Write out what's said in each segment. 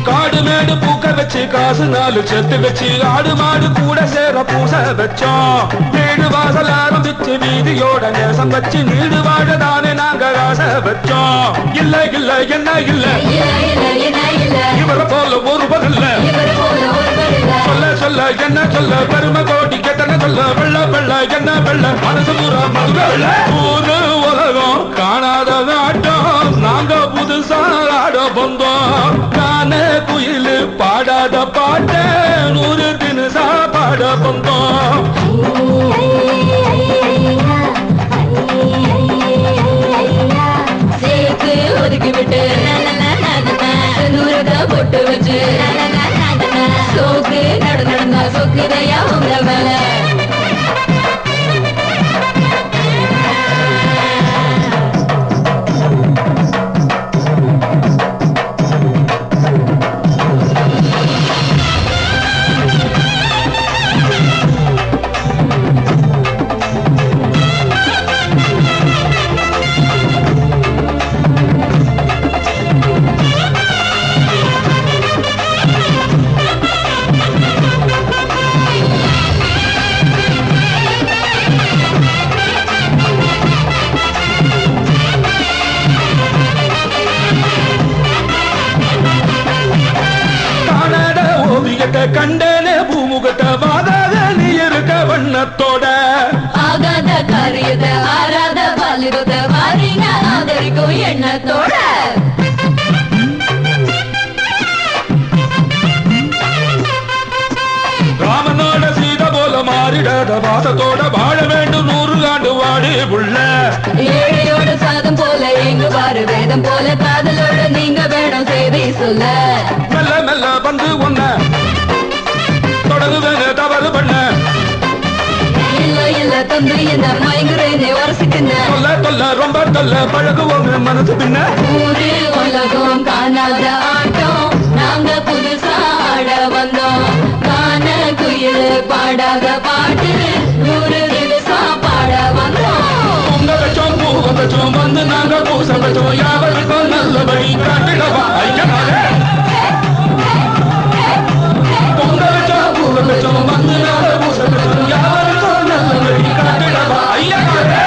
காடு மேடு பூக்க வச்சு காசு நாலு செத்து வச்சு ஆடு மாடு கூட சேர பூச வச்சோம். வீடு வாசல் ஆரம்பிச்சு வீதியோட நேசம் வச்சு நீடு வாழ தானே நாங்க ஆசை வச்சோம். இல்ல இல்ல என்ன இல்ல இவரை போல ஒருவர் இல்ல. சொல்ல சொல்ல என்ன சொல்ல பெருமை கோடி கெட்டன சொல்ல வெள்ள வெள்ள என்ன வெள்ள மனசு பூரா மதுர ஊரு உலகம் காணாத நாட்டம் நாங்க புதுசா ஆட வந்தோம். நானே குயிலு பாடாத பாட்ட 100 தினசா பாட வந்தோம். சேர்த்து ஒதுக்கி விட்டு நூறுதா பொட்டு வச்சு சோக்கு நடந்தா சொக்குதையா உங்க மேல. கண்டனே பூமுகத்தை வாதாத நீ இருக்க வண்ணத்தோட ஆகாத காரியத்தை ஆராத பாலிருத வாரின ஆதரிக்கும் எண்ணத்தோட ராமனோட சீத போல மாறிடாத வாசத்தோட வாழ வேண்டும் 100 ஆண்டு வாடி உள்ள. ஏழையோட சாதம் போல எங்கு பாரு வேதம் போல காதலோட நீங்க வேணும் செய்தி சொல்ல. மெல்ல மெல்ல வந்து ஒன்ன தொடங்குவேங்க தவறு பண்ண. இல்ல இல்ல தந்து என்ன மயங்குறேனே வரசிக்குங்க. தொல்ல தொல்ல ரொம்ப தொல்ல பழகுவோங்க மனசு பின்ன. ஊரு உலகம் காணாத ஆட்டம் நாங்க புதுசா ஆட வந்தோம். காண குயில் பாடாத பாட்டு 100 தினசா பாட வந்தோம். பொங்க வச்சோம் பூ வச்சோம் வந்து நாங்க பூச வச்சோம். யாவருக்கும் நல்லபடி காட்டிடவா ஐயனாரே. பொங்க வச்சோம் பூ வச்சோம் வந்து நாங்க பூச வச்சோம். யாவருக்கும் நல்லபடி காட்டிடவா ஐயனாரே.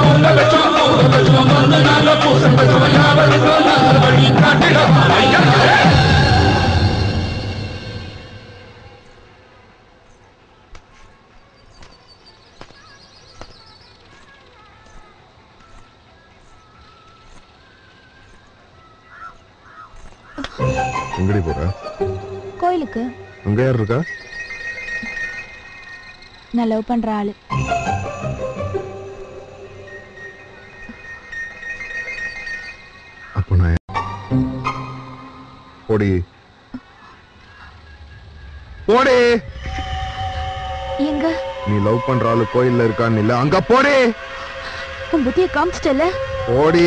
பொங்க வச்சோம் பூ வச்சோம் வந்து நாங்க பூச வச்சோம். யாவருக்கும் நல்லபடி காட்டிடவா ஐயனாரே. எங்கடி போற? கோயிலுக்கு. அங்க யார் இருக்கா? நான் லவ் பண்ற ஆளு. அப்ப நான் போடி போடி. எங்க? நீ லவ் பண்ற ஆளு கோயில்ல இருக்கான்னு இல்ல, அங்க போடி. உன் புத்திய காமிச்சிட்டல. போடி.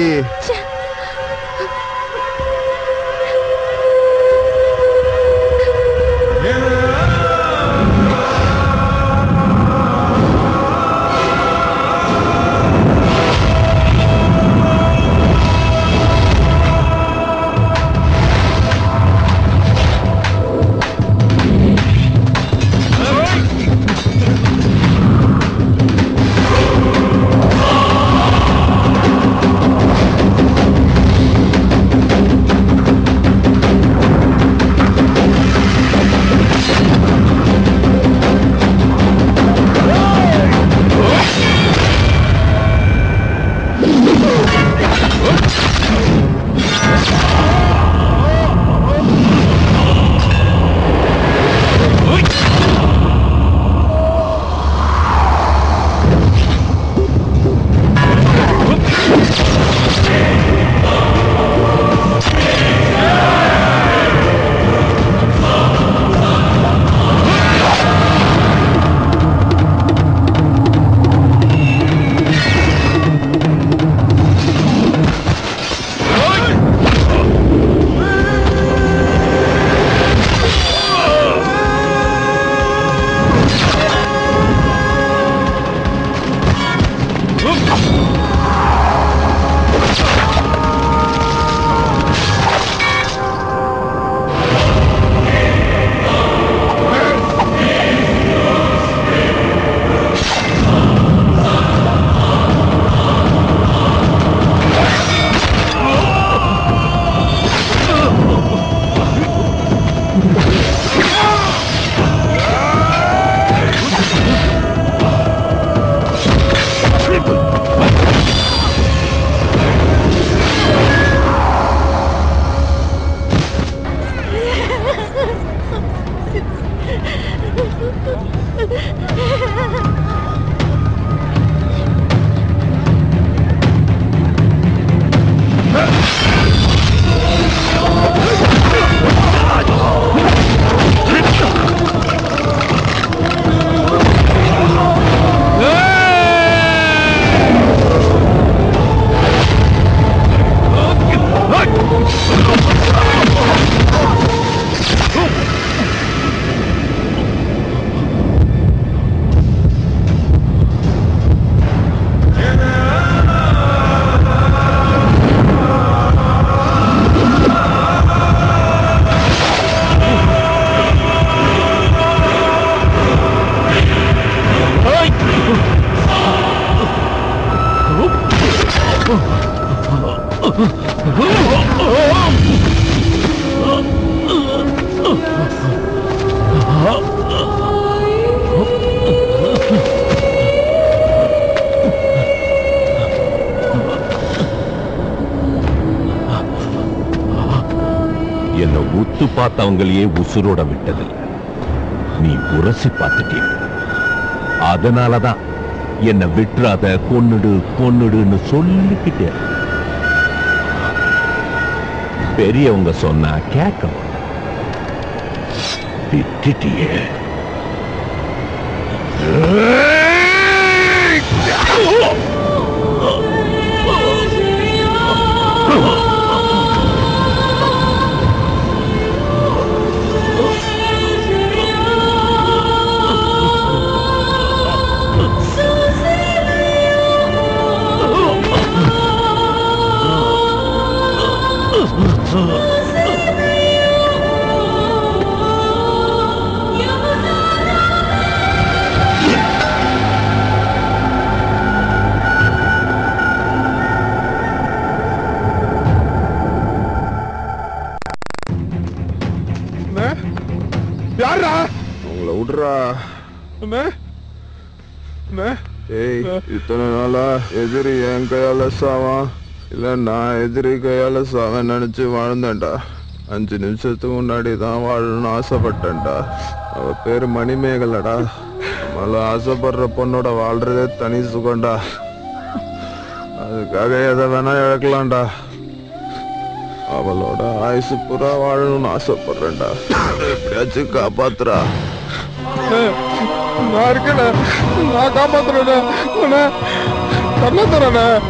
என்ன உத்து பார்த்தவங்களையே உசுரோட விட்டதில்லை. நீ உரசி பார்த்துட்டீங்க. அதனாலதான் என்ன விட்டுறாத, கொன்னுடு கொன்னுடுன்னு சொல்லிக்கிட்டே. பெரியவங்க சொன்னா கேட்க விட்டுட்டியே. யாரா உங்களை விடுறா? ஏய், இத்தனை நாளா எதிரி என் கையால சாவான் இல்ல நான் எதிரி கையால சாவன் நினைச்சு வாழ்ந்தேன்டா. 5 நிமிஷத்துக்கு முன்னாடி தான் வாழணும்னு ஆசைப்பட்டேன்டா. அவ பேரு மணிமேகலடா. நம்மள ஆசைப்படுற பொண்ணோட வாழ்றதே தனி சுகம்டா. அதுக்காக எதை வேணா இழக்கலாம்டா. அவளோட ஆயுசு புறா வாழணும்னு ஆசைப்படுறேன்டா. எப்படியாச்சும் காப்பாத்துறா. நான் இருக்கேன், நான் காப்பாத்துறேன். பண்ண தரேன்.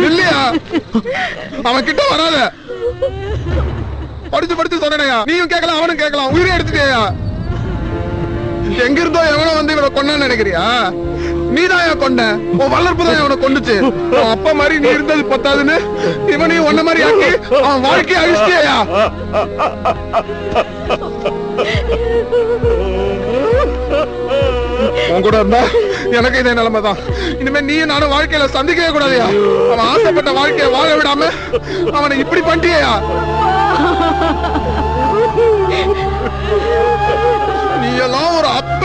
இல்லையா அவன் கிட்ட வராத. படிச்சு படிச்சு சொன்னையா, நீயும் கேட்கலாம் அவனும் கேட்கலாம். உயிரை எடுத்துட்டியா? எங்க இருந்தோ எவனோ வந்து இவனை கொண்டான்னு நினைக்கிறியா? நீதான் கொண்ட, உன் வளர்ப்பு தான் அவனை கொண்டுச்சு. அப்பா மாதிரி நீ இருந்தது பத்தாதுன்னு இவனையும் ஒன்ன மாதிரி ஆக்கி அவன் வாழ்க்கையை அழிச்சிட்டியா? உன் கூட இருந்தா எனக்கு இதே நிலைமைதான். இனிமே நீயும் நானும் வாழ்க்கையில சந்திக்கவே கூடாதியா? அவன் ஆசைப்பட்ட வாழ்க்கையை வாழ விடாம அவனை இப்படி பண்ணிட்டியா? நீ எல்லாம் ஒரு அப்ப.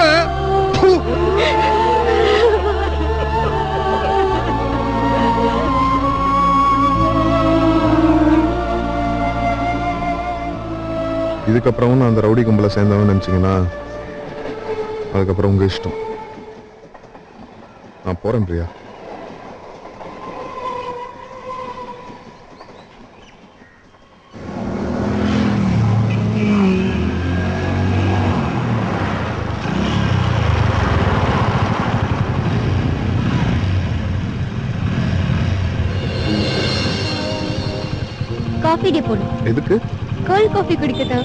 இதுக்கப்புறம் நான் அந்த ரவுடி கும்பல சேர்ந்தவன் நினைச்சீங்கன்னா அதுக்கப்புறம் உங்க இஷ்டம். நான் போறேன் பிரியா. காஃபி டே போடு. எதுக்கு? Cold coffee குடிக்கதா?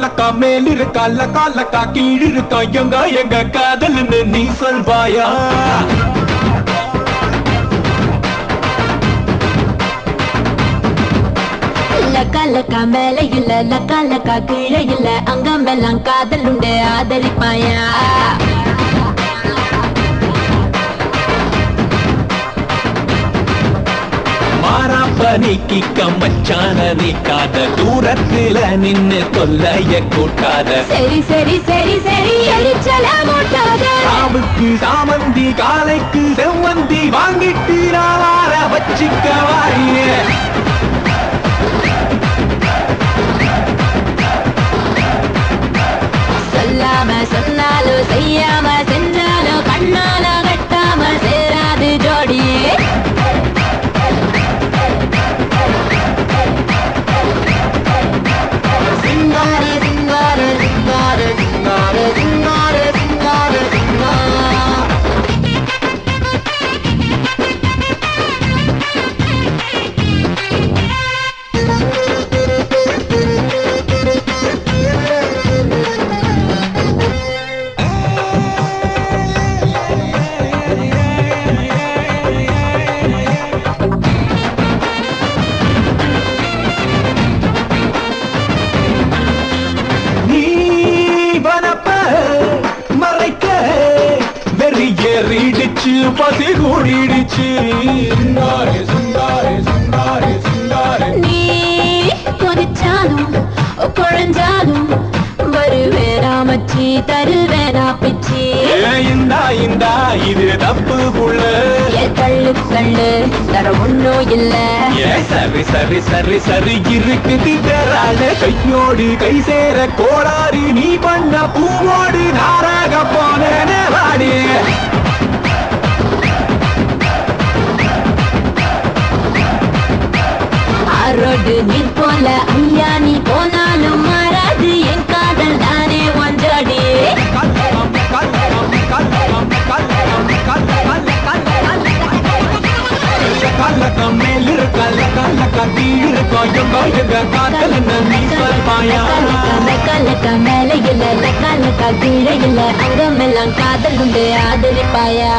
லக்கா மேல் இருக்கா, லக்கா கீழ் இருக்கா, எங்க காதல்னு நீ சொல்வாயா? லக்கா மேல இல்ல, லக்கா கீழே இல்ல, அங்கமெல்லாம் காதல் உண்டு, ஆதரிப்பாயா? மாறாப்ப நீக்கிக்க மச்சான நீக்காத தூரத்துல நின்னு தொல்லைய கூட்டாத சரி சரி சரி சரி எரிச்சல மூட்டாத சாவுக்கு சாமந்தி காலைக்கு செவ்வந்தி வாங்கிட்டு நாளார வச்சிக்க வாரியே சொல்லாம சொன்னாலும் செய்யாம செஞ்சாலும் கண்ணால கட்டாம சேராது ஜோடி சிங்கார சிங்கார சிங்கார சிங்கார சிங்கார சிங்கார சிங்கார ஏறிடுச்சு பசி கூடிடுச்சு நீ கொதிச்சாலும் குழஞ்சாலும் வருவேராமச்சி தருவேனா பிச்சி இந்தா இந்தா இது தப்பு புள்ள தள்ளு தள்ளு தர ஒண்ணும் இல்ல சரி சரி சரி சரி இருக்குது பெறாத கையோடு கை சேர கோளாறு நீ பண்ண பூவோடு நாராக போனே வாடி ஆரோடு நீர் போல ஐயா நீ போனாலும் மாறாது என் காதல் தானே ஒன்றடி கல்லக்கம் மேல் இருக்கல்ல கல்லக்க கீழ் காதல் நீ சொல்வாயா கல்லக்க மேல இல்ல கல்லக்க கீழே இல்ல அங்கமெல்லாம் காதல் உண்டு ஆதரிப்பாயா